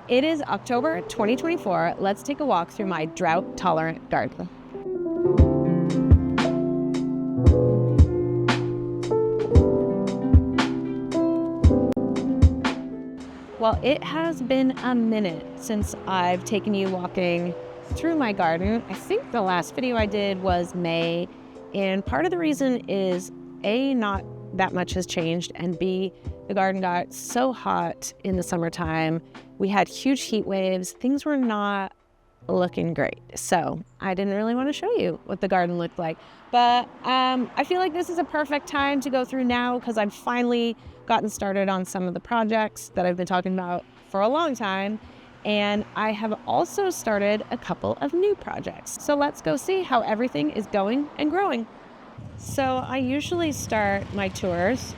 It is October 2024. Let's take a walk through my drought-tolerant garden. Well, it has been a minute since I've taken you walking through my garden. I think the last video I did was May, and part of the reason is A, not that much has changed, and B, the garden got so hot in the summertime. We had huge heat waves. Things were not looking great. So I didn't really want to show you what the garden looked like. But I feel like this is a perfect time to go through now because I've finally gotten started on some of the projects that I've been talking about for a long time. And I have also started a couple of new projects. So let's go see how everything is going and growing. So I usually start my tours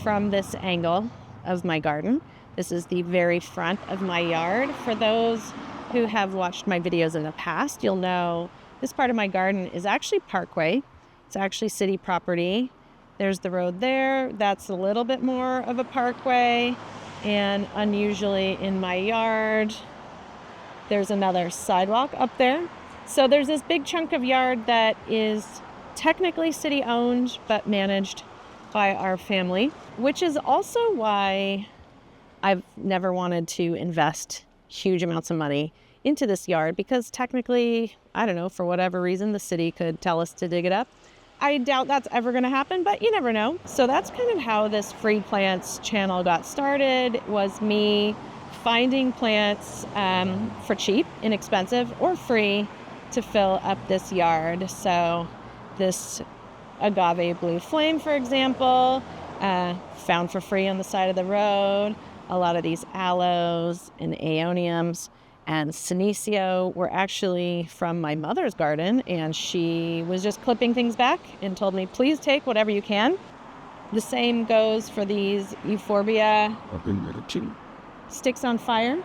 from this angle of my garden. This is the very front of my yard. For those who have watched my videos in the past, you'll know this part of my garden is actually parkway. It's actually city property. There's the road there. That's a little bit more of a parkway. And unusually in my yard, there's another sidewalk up there. So there's this big chunk of yard that is technically city owned, but managed by our family, which is also why I've never wanted to invest huge amounts of money into this yard, because technically, I don't know, for whatever reason, the city could tell us to dig it up. I doubt that's ever going to happen, but you never know. So that's kind of how this free plants channel got started, was me finding plants for cheap, inexpensive, or free to fill up this yard. So this agave blue flame, for example, found for free on the side of the road. A lot of these aloes and aeoniums and senecio were actually from my mother's garden, and she was just clipping things back and told me, please take whatever you can. The same goes for these euphorbia sticks on fire.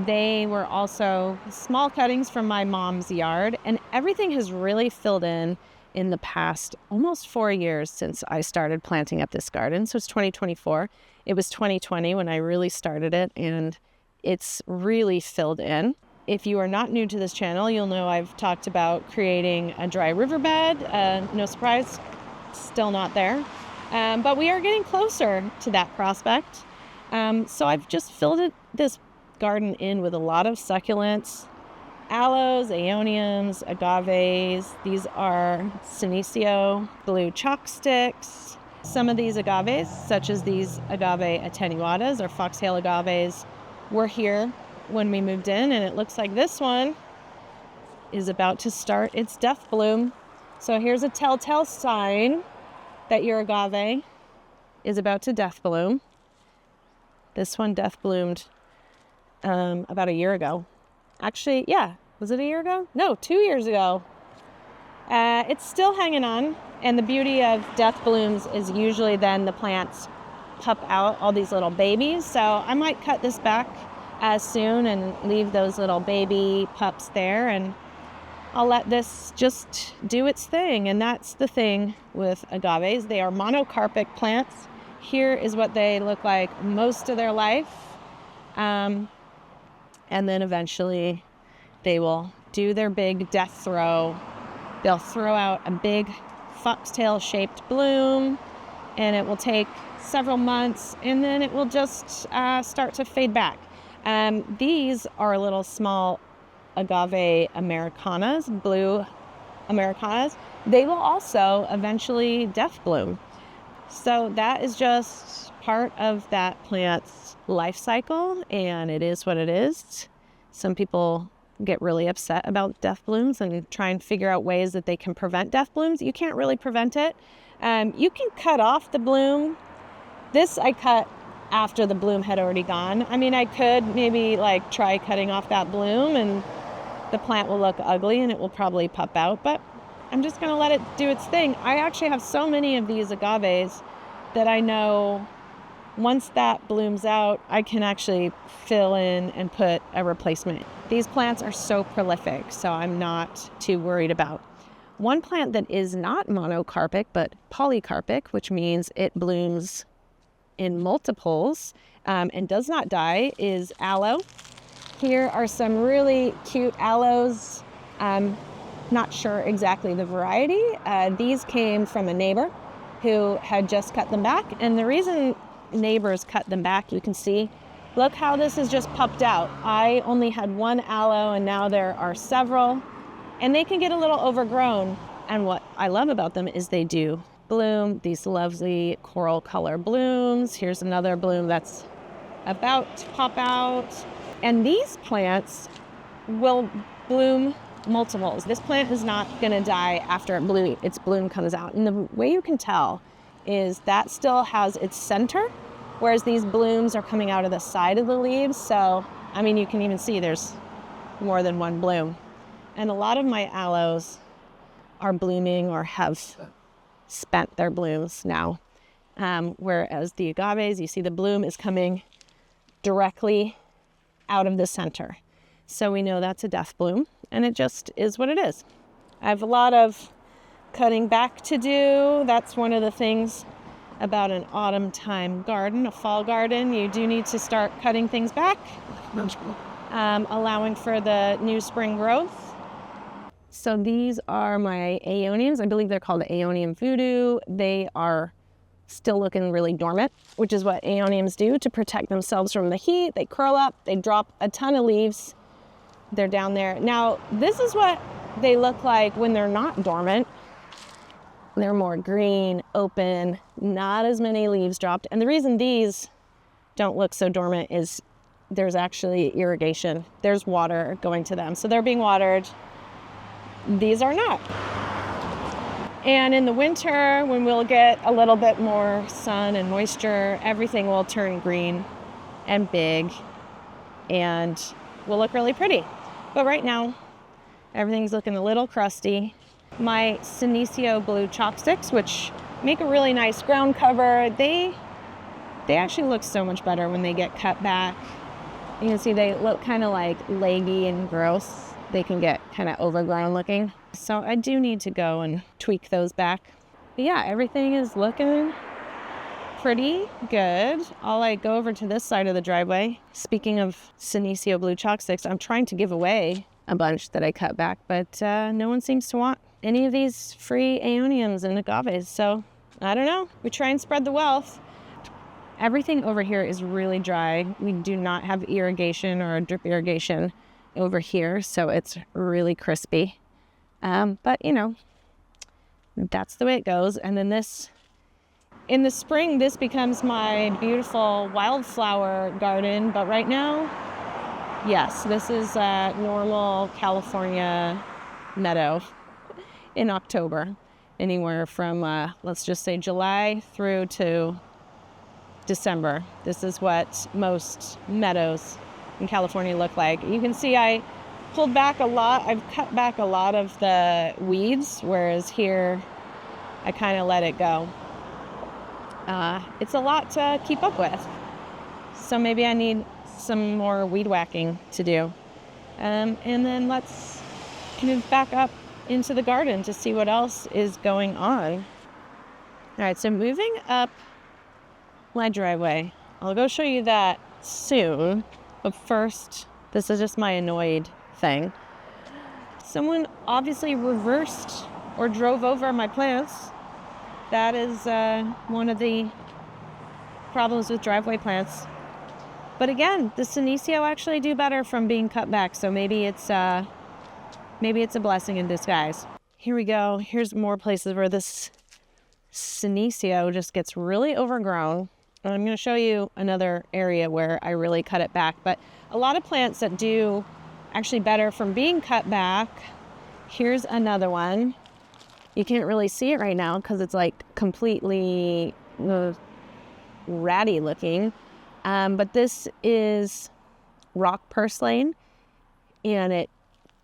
They were also small cuttings from my mom's yard, and everything has really filled in the past almost 4 years since I started planting up this garden. So it's 2024. It was 2020 when I really started it, and it's really filled in. If you are not new to this channel, you'll know I've talked about creating a dry riverbed. No surprise, still not there. But we are getting closer to that prospect. So I've just filled this garden in with a lot of succulents, aloes, aeoniums, agaves. These are senecio blue chalk sticks. Some of these agaves, such as these agave attenuatas or foxtail agaves, were here when we moved in, and it looks like this one is about to start its death bloom. So here's a telltale sign that your agave is about to death bloom. This one death bloomed about a year ago. Actually, yeah, was it a year ago? No, 2 years ago. It's still hanging on, and the beauty of death blooms is usually then the plants pup out all these little babies. So I might cut this back soon and leave those little baby pups there, and I'll let this just do its thing. And that's the thing with agaves. They are monocarpic plants. Here is what they look like most of their life. And then eventually they will do their big death throw. They'll throw out a big foxtail shaped bloom, and it will take several months, and then it will just start to fade back. These are little small agave americanas, blue americanas. They will also eventually death bloom. So that is just part of that plant's life cycle, and it is what it is. Some people get really upset about death blooms and try and figure out ways that they can prevent death blooms. You can't really prevent it. You can cut off the bloom. This I cut after the bloom had already gone. I mean, I could maybe try cutting off that bloom, and the plant will look ugly and it will probably pup out, but I'm just going to let it do its thing. I actually have so many of these agaves that I know once that blooms out, I can actually fill in and put a replacement. These plants are so prolific, so I'm not too worried about. One plant that is not monocarpic, but polycarpic, which means it blooms in multiples, and does not die is aloe. Here are some really cute aloes. Not sure exactly the variety. These came from a neighbor who had just cut them back. And the reason neighbors cut them back, you can see, look how this is just puffed out. I only had one aloe and now there are several. And they can get a little overgrown. And what I love about them is they do bloom these lovely coral color blooms. Here's another bloom that's about to pop out. And these plants will bloom multiples. This plant is not going to die after its bloom comes out. And the way you can tell is that still has its center, whereas these blooms are coming out of the side of the leaves. So, I mean, you can even see there's more than one bloom. And a lot of my aloes are blooming or have spent their blooms now. Whereas the agaves, you see the bloom is coming directly out of the center. So we know that's a death bloom, and it just is what it is. I have a lot of cutting back to do. That's one of the things about an autumn time garden, a fall garden. You do need to start cutting things back, allowing for the new spring growth. So these are my aeoniums. I believe they're called aeonium voodoo. They are still looking really dormant, which is what aeoniums do to protect themselves from the heat. They curl up, they drop a ton of leaves. They're down there. Now, this is what they look like when they're not dormant. They're more green, open, not as many leaves dropped. And the reason these don't look so dormant is there's actually irrigation. There's water going to them. So they're being watered. These are not. And in the winter, when we'll get a little bit more sun and moisture, everything will turn green and big and will look really pretty. But right now, everything's looking a little crusty. My Senecio blue chopsticks, which make a really nice ground cover, they actually look so much better when they get cut back. You can see they look kind of like leggy and gross. They can get kind of overgrown looking. So I do need to go and tweak those back. But yeah, everything is looking pretty good. I'll go over to this side of the driveway. Speaking of Senecio blue chopsticks, I'm trying to give away a bunch that I cut back, but no one seems to want any of these free aeoniums and agaves. So I don't know. We try and spread the wealth. Everything over here is really dry. We do not have irrigation or drip irrigation over here, so it's really crispy. But you know, that's the way it goes. And then in the spring, this becomes my beautiful wildflower garden. But right now, yes, this is a normal California meadow in October. Anywhere from, let's just say July through to December. This is what most meadows in California look like. You can see I pulled back a lot. I've cut back a lot of the weeds, whereas here I kind of let it go. It's a lot to keep up with. So maybe I need some more weed whacking to do. And then let's move back up into the garden to see what else is going on. All right, so moving up my driveway. I'll go show you that soon. But first, this is just my annoyed thing. Someone obviously reversed or drove over my plants. That is one of the problems with driveway plants. But again, the Senecio actually do better from being cut back. So maybe it's a blessing in disguise. Here we go. Here's more places where this Senecio just gets really overgrown. And I'm going to show you another area where I really cut it back. But a lot of plants that do actually better from being cut back. Here's another one. You can't really see it right now because it's like completely ratty looking. But this is rock purslane, and it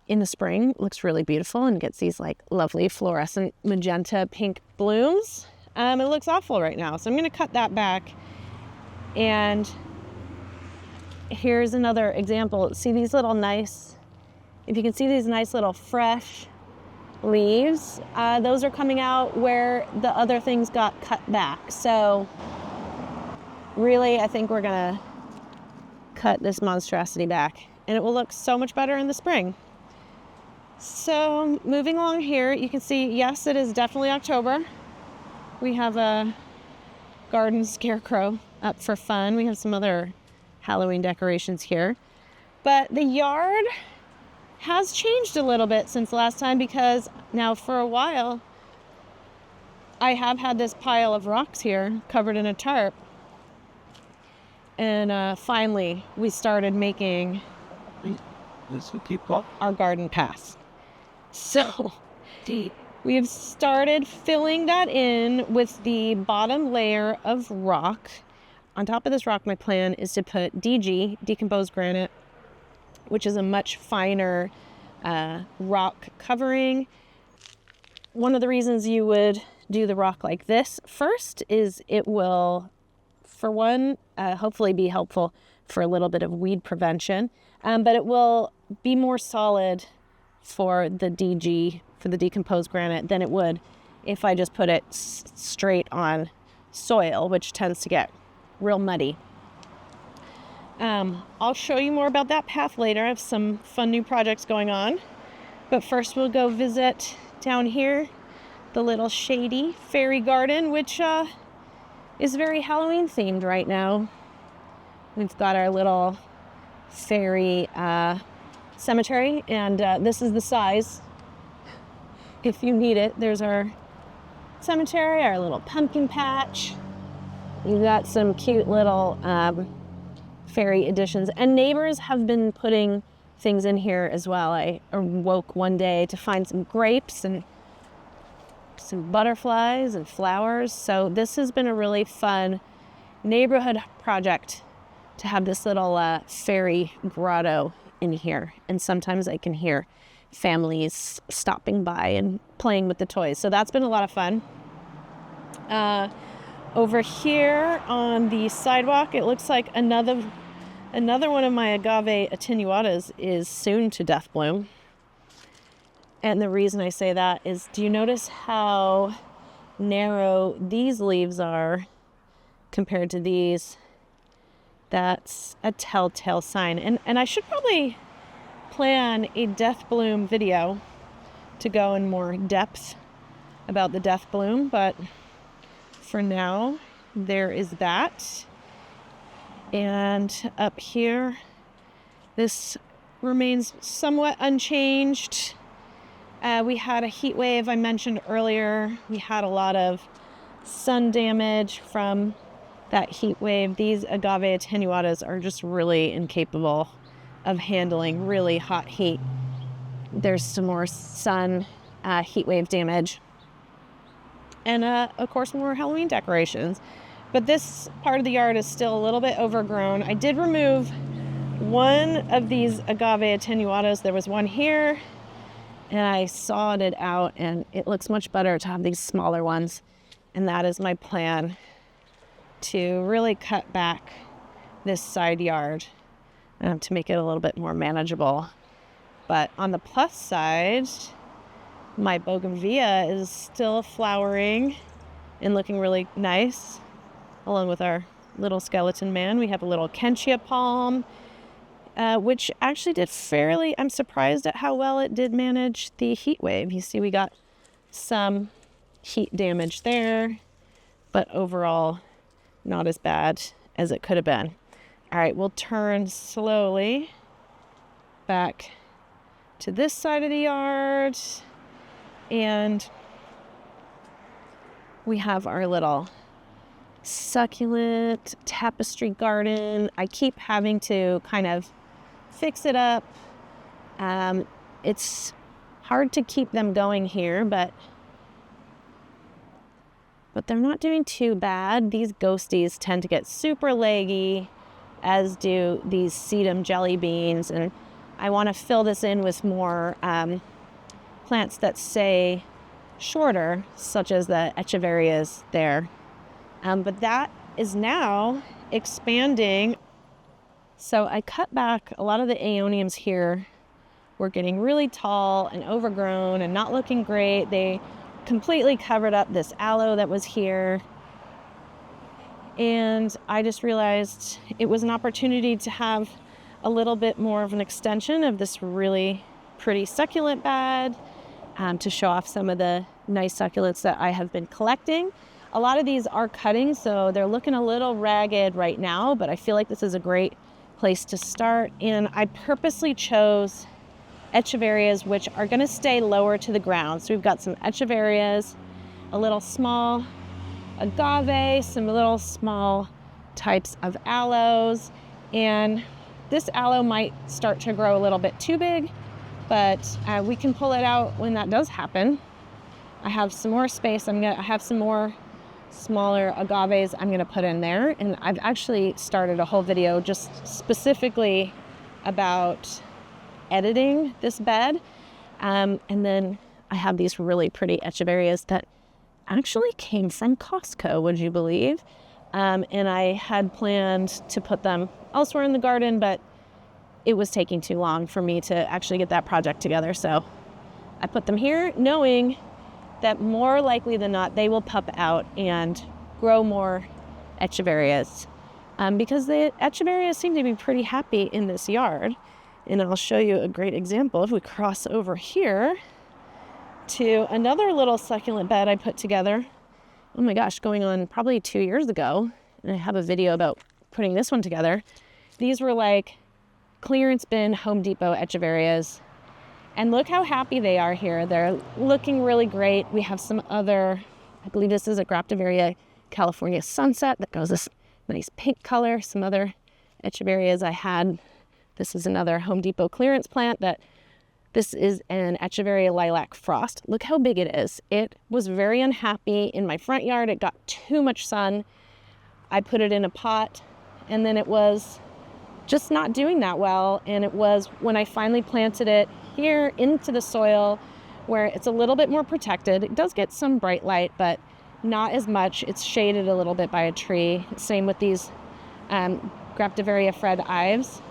in the spring looks really beautiful and gets these like lovely fluorescent magenta pink blooms. It looks awful right now, so I'm going to cut that back. And here's another example. See these little nice, if you can see these nice little fresh leaves, those are coming out where the other things got cut back. So really, I think we're gonna cut this monstrosity back, and it will look so much better in the spring. So moving along here, you can see, yes, it is definitely October. We have a garden scarecrow up for fun. We have some other Halloween decorations here. But the yard has changed a little bit since last time, because now for a while I have had this pile of rocks here covered in a tarp. And finally we started making our garden path. So we have started filling that in with the bottom layer of rock. On top of this rock, my plan is to put DG, decomposed granite, which is a much finer rock covering. One of the reasons you would do the rock like this first is it will, for one, hopefully be helpful for a little bit of weed prevention, but it will be more solid for the DG, for the decomposed granite, than it would if I just put it straight on soil, which tends to get real muddy. I'll show you more about that path later. I have some fun new projects going on, but first we'll go visit down here the little shady fairy garden, which is very Halloween themed right now. We've got our little fairy cemetery, and this is the size if you need it. There's our cemetery, our little pumpkin patch. We've got some cute little fairy additions, and neighbors have been putting things in here as well. I awoke one day to find some grapes and some butterflies and flowers. So this has been a really fun neighborhood project to have this little fairy grotto in here. And sometimes I can hear families stopping by and playing with the toys. So that's been a lot of fun. Over here on the sidewalk, it looks like another one of my agave attenuatas is soon to death bloom. And the reason I say that is, do you notice how narrow these leaves are compared to these? That's a telltale sign. And I should probably plan a death bloom video to go in more depth about the death bloom, but for now, there is that. And up here, this remains somewhat unchanged. We had a heat wave I mentioned earlier. We had a lot of sun damage from that heat wave. These agave attenuatas are just really incapable of handling really hot heat. There's some more sun heat wave damage. And of course, more Halloween decorations. But this part of the yard is still a little bit overgrown. I did remove one of these agave attenuatas. There was one here, and I sawed it out, and it looks much better to have these smaller ones. And that is my plan, to really cut back this side yard to make it a little bit more manageable. But on the plus side, my bougainvillea is still flowering and looking really nice, along with our little skeleton man. We have a little kentia palm, which actually did fairly, I'm surprised at how well it did manage the heat wave. You see, we got some heat damage there, but overall, not as bad as it could have been. All right, we'll turn slowly back to this side of the yard, and we have our little succulent tapestry garden. I keep having to kind of fix it up. It's hard to keep them going here, but they're not doing too bad. These ghosties tend to get super leggy, as do these sedum jelly beans, and I want to fill this in with more plants that stay shorter, such as the echeverias there. But that is now expanding. So I cut back a lot of the aeoniums here. Were getting really tall and overgrown and not looking great. They completely covered up this aloe that was here. And I just realized it was an opportunity to have a little bit more of an extension of this really pretty succulent bed, to show off some of the nice succulents that I have been collecting. A lot of these are cutting, so they're looking a little ragged right now, but I feel like this is a great place to start. And I purposely chose echeverias, which are going to stay lower to the ground. So we've got some echeverias, a little small agave, some little small types of aloes, and this aloe might start to grow a little bit too big, but we can pull it out when that does happen. I have some more space. I have some more smaller agaves I'm gonna put in there, and I've actually started a whole video just specifically about editing this bed. And then I have these really pretty echeverias that actually came from Costco, would you believe? And I had planned to put them elsewhere in the garden, but it was taking too long for me to actually get that project together. So I put them here knowing that more likely than not, they will pup out and grow more echeverias, because the echeverias seem to be pretty happy in this yard. And I'll show you a great example if we cross over here to another little succulent bed I put together. Oh my gosh, going on probably 2 years ago. And I have a video about putting this one together. These were like clearance bin Home Depot echeverias. And look how happy they are here. They're looking really great. We have some other, I believe this is a Graptivaria California Sunset that goes this nice pink color. Some other echeverias I had. This is another Home Depot clearance plant this is an Echeveria Lilac Frost. Look how big it is. It was very unhappy in my front yard. It got too much sun. I put it in a pot, and then it was just not doing that well. And it was when I finally planted it here into the soil where it's a little bit more protected. It does get some bright light, but not as much. It's shaded a little bit by a tree. Same with these Graptivaria Fred Ives.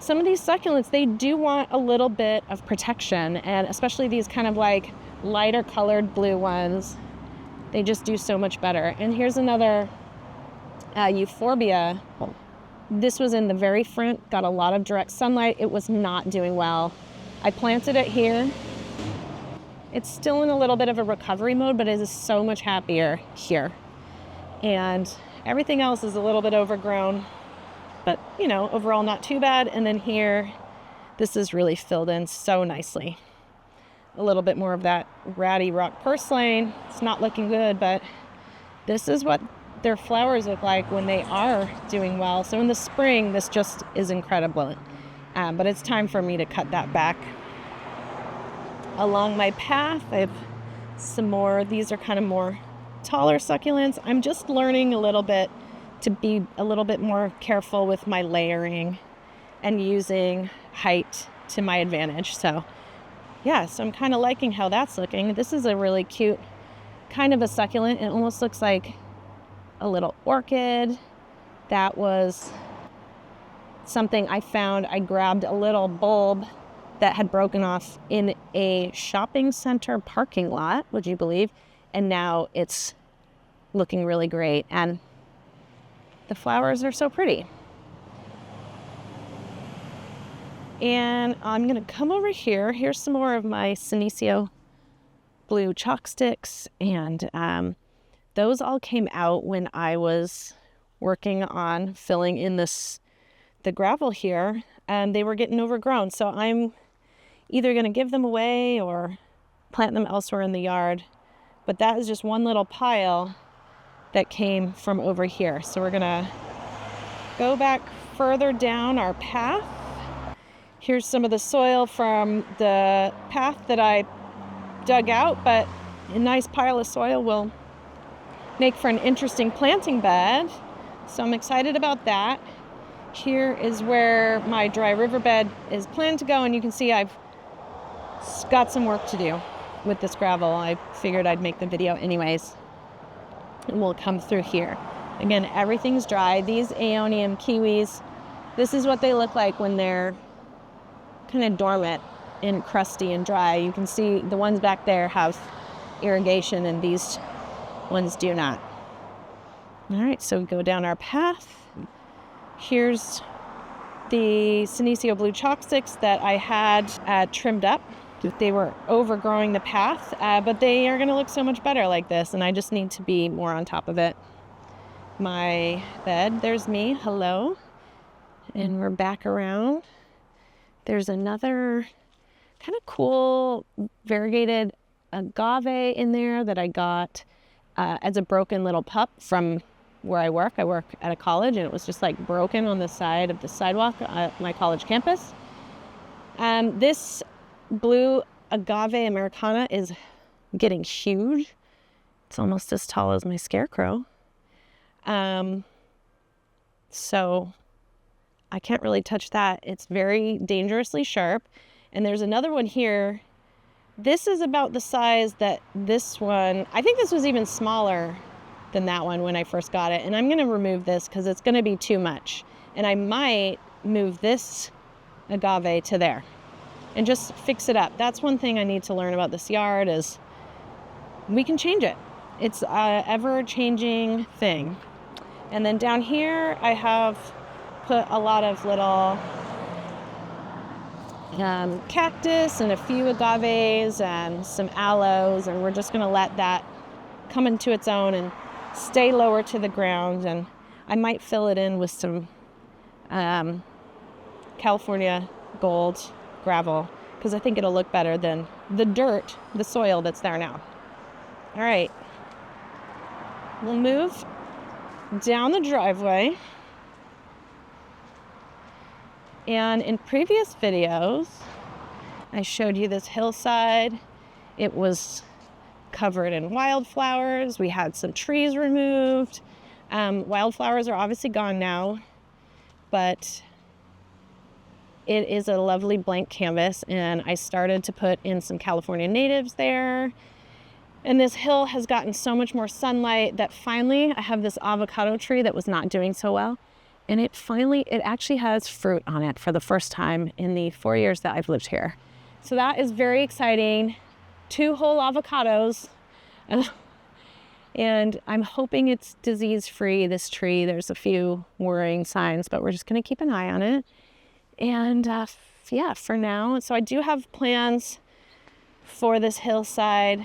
Some of these succulents, they do want a little bit of protection, and especially these kind of like lighter colored blue ones, they just do so much better. And here's another Euphorbia. This was in the very front, got a lot of direct sunlight. It was not doing well. I planted it here. It's still in a little bit of a recovery mode, but it is so much happier here. And everything else is a little bit overgrown, but you know, overall not too bad. And then here, this is really filled in so nicely. A little bit more of that ratty rock purslane. It's not looking good, but this is what their flowers look like when they are doing well. So in the spring, this just is incredible. But it's time for me to cut that back. Along my path, I have some more. These are kind of more taller succulents. I'm just learning a little bit to be a little bit more careful with my layering and using height to my advantage. So yeah, so I'm kind of liking how that's looking. This is a really cute kind of a succulent. It almost looks like a little orchid. That was something I found. I grabbed a little bulb that had broken off in a shopping center parking lot, would you believe? And now it's looking really great. And the flowers are so pretty. And I'm gonna come over here. Here's some more of my Senecio blue chalk sticks. And those all came out when I was working on filling in the gravel here, and they were getting overgrown. So I'm either gonna give them away or plant them elsewhere in the yard. But that is just one little pile that came from over here. So we're gonna go back further down our path. Here's some of the soil from the path that I dug out, but a nice pile of soil will make for an interesting planting bed. So I'm excited about that. Here is where my dry riverbed is planned to go, and you can see I've got some work to do with this gravel. I figured I'd make the video anyways. And we'll come through here. Again, everything's dry. These Aeonium kiwis, this is what they look like when they're kind of dormant and crusty and dry. You can see the ones back there have irrigation and these ones do not. All right, so we go down our path. Here's the Senecio blue chalk sticks that I had trimmed up. They were overgrowing the path, but they are going to look so much better like this, and I just need to be more on top of it. My bed, there's me, hello. And we're back around. There's another kind of cool variegated agave in there that I got as a broken little pup from where I work. I work at a college, and it was just like broken on the side of the sidewalk at my college campus. This blue agave Americana is getting huge. It's almost as tall as my scarecrow. So I can't really touch that. It's very dangerously sharp. And there's another one here. This is about the size that this one, I think this was even smaller than that one when I first got it. And I'm going to remove this because it's going to be too much. And I might move this agave to there and just fix it up. That's one thing I need to learn about this yard is we can change it. It's an ever-changing thing. And then down here, I have put a lot of little cactus and a few agaves and some aloes, and we're just going to let that come into its own and stay lower to the ground. And I might fill it in with some California gold gravel because I think it'll look better than the dirt, the soil that's there now. All right, we'll move down the driveway. And in previous videos, I showed you this hillside. It was covered in wildflowers. We had some trees removed. Wildflowers are obviously gone now, but it is a lovely blank canvas, and I started to put in some California natives there. And this hill has gotten so much more sunlight that finally I have this avocado tree that was not doing so well. And it actually has fruit on it for the first time in the 4 years that I've lived here. So that is very exciting. 2 whole avocados. And I'm hoping it's disease-free, this tree. There's a few worrying signs, but we're just gonna keep an eye on it. And yeah, for now. So I do have plans for this hillside,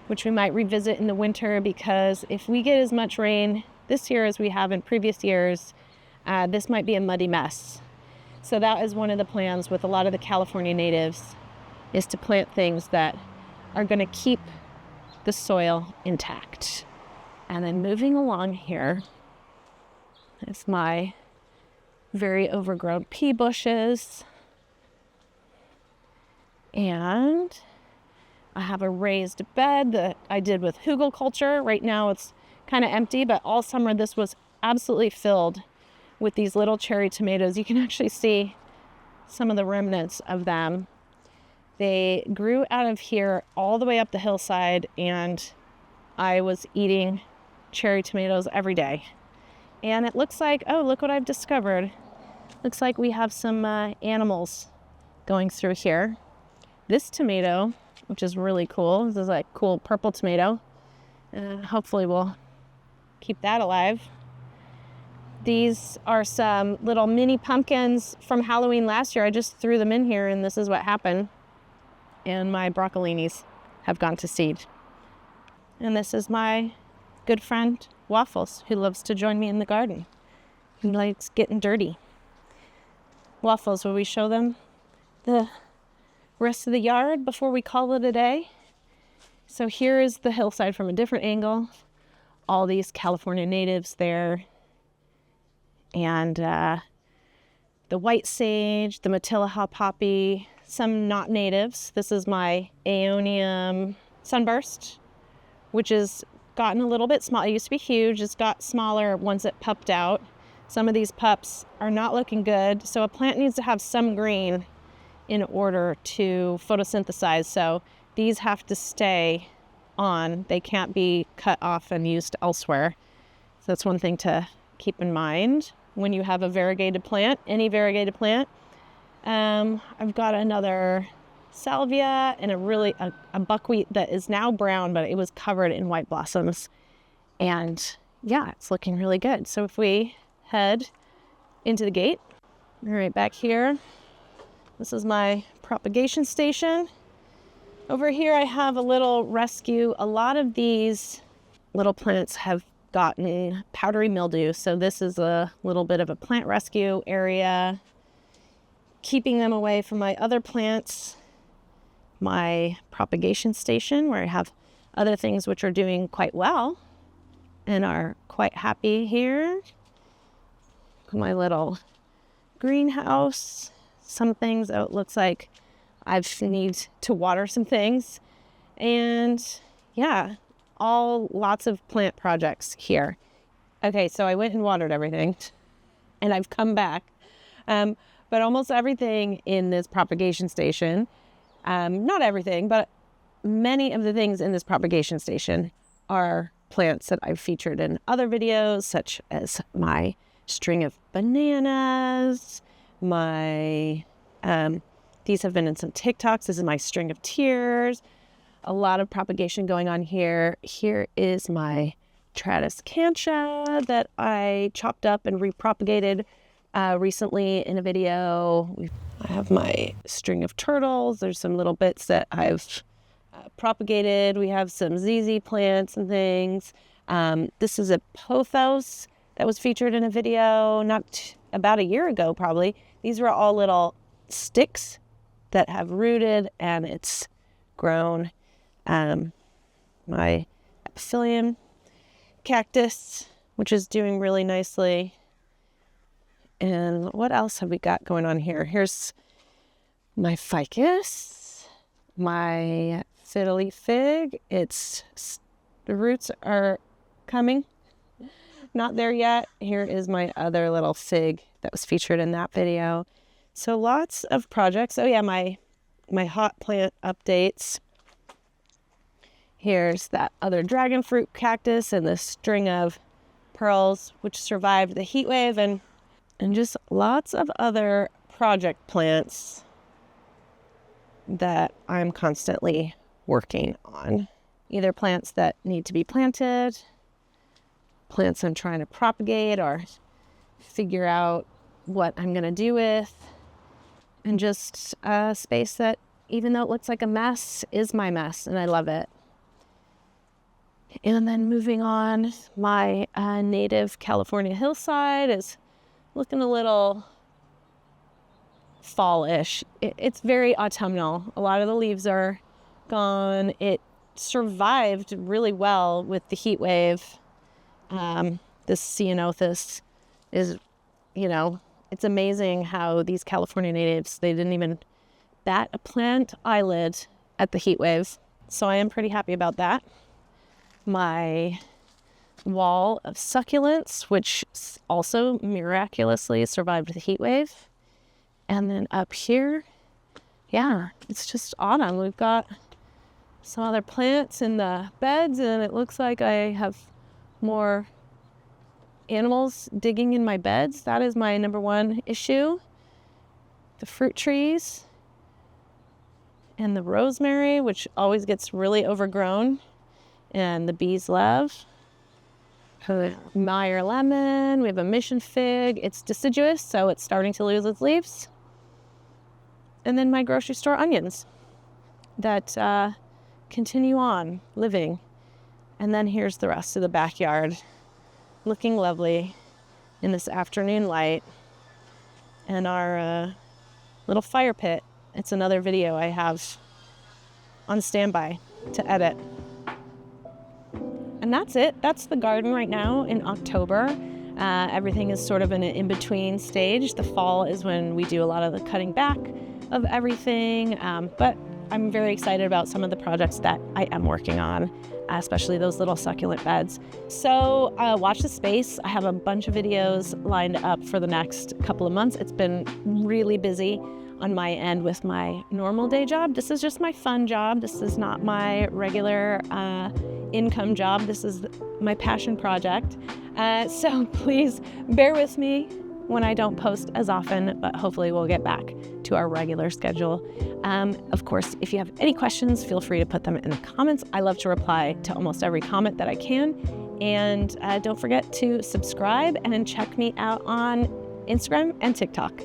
which we might revisit in the winter, because if we get as much rain this year as we have in previous years, this might be a muddy mess. So that is one of the plans with a lot of the California natives, is to plant things that are going to keep the soil intact. And then moving along here is my very overgrown pea bushes. And I have a raised bed that I did with hugel culture. Right now it's kind of empty, but all summer this was absolutely filled with these little cherry tomatoes. You can actually see some of the remnants of them. They grew out of here all the way up the hillside, and I was eating cherry tomatoes every day. And it looks like, oh, look what I've discovered. Looks like we have some animals going through here. This tomato, which is really cool, this is like cool purple tomato. Hopefully we'll keep that alive. These are some little mini pumpkins from Halloween last year. I just threw them in here, and this is what happened. And my broccolinis have gone to seed. And this is my good friend, Waffles, who loves to join me in the garden. He likes getting dirty. Waffles, will we show them the rest of the yard before we call it a day? So here is the hillside from a different angle. All these California natives there. And the white sage, the Matilaha poppy, some not natives. This is my Aeonium sunburst, which has gotten a little bit small. It used to be huge. It's got smaller once it pupped out. Some of these pups are not looking good. So a plant needs to have some green in order to photosynthesize. So these have to stay on. They can't be cut off and used elsewhere. So that's one thing to keep in mind when you have a variegated plant, any variegated plant. I've got another salvia and a buckwheat that is now brown, but it was covered in white blossoms. And yeah, it's looking really good. So if we head into the gate, right back here, this is my propagation station. Over here I have a little rescue. A lot of these little plants have gotten powdery mildew, so this is a little bit of a plant rescue area, keeping them away from my other plants. My propagation station, where I have other things which are doing quite well and are quite happy here. My little greenhouse, some things, it looks like I've need to water some things, and yeah, lots of plant projects here. Okay, so I went and watered everything and I've come back, but almost everything in this propagation station, not everything, but many of the things in this propagation station are plants that I've featured in other videos, such as my string of bananas, these have been in some TikToks. This is my string of tears. A lot of propagation going on here. Here is my Tradescantia that I chopped up and repropagated recently in a video. I have my string of turtles. There's some little bits that I've propagated. We have some ZZ plants and things. This is a pothos that was featured in a video about a year ago, probably. These were all little sticks that have rooted and it's grown. My epiphylium cactus, which is doing really nicely. And what else have we got going on here? Here's my ficus, my fiddly fig. The roots are coming. Not there yet. Here is my other little fig that was featured in that video. So lots of projects. Oh yeah, my hot plant updates. Here's that other dragon fruit cactus and this string of pearls which survived the heat wave, and just lots of other project plants that I'm constantly working on. Either plants that need to be planted, plants I'm trying to propagate or figure out what I'm going to do with, and just a space that, even though it looks like a mess, is my mess, and I love it. And then moving on, my native California hillside is looking a little fall-ish. It's very autumnal. A lot of the leaves are gone. It survived really well with the heat wave. This ceanothus is, it's amazing how these California natives, they didn't even bat a plant eyelid at the heat wave. So I am pretty happy about that. My wall of succulents, which also miraculously survived the heat wave. And then up here, yeah, it's just autumn. We've got some other plants in the beds, and it looks like I have more animals digging in my beds. That is my number one issue. The fruit trees and the rosemary, which always gets really overgrown, and the bees love. Meyer lemon, we have a mission fig. It's deciduous, so it's starting to lose its leaves. And then my grocery store onions that continue on living. And then here's the rest of the backyard, looking lovely in this afternoon light. And our little fire pit. It's another video I have on standby to edit. And that's it. That's the garden right now in October. Everything is sort of in an in-between stage. The fall is when we do a lot of the cutting back of everything. But I'm very excited about some of the projects that I am working on, especially those little succulent beds. So watch the space. I have a bunch of videos lined up for the next couple of months. It's been really busy on my end with my normal day job. This is just my fun job. This is not my regular income job. This is my passion project. So please bear with me when I don't post as often, but hopefully we'll get back to our regular schedule. Of course, if you have any questions, feel free to put them in the comments. I love to reply to almost every comment that I can. And don't forget to subscribe and check me out on Instagram and TikTok.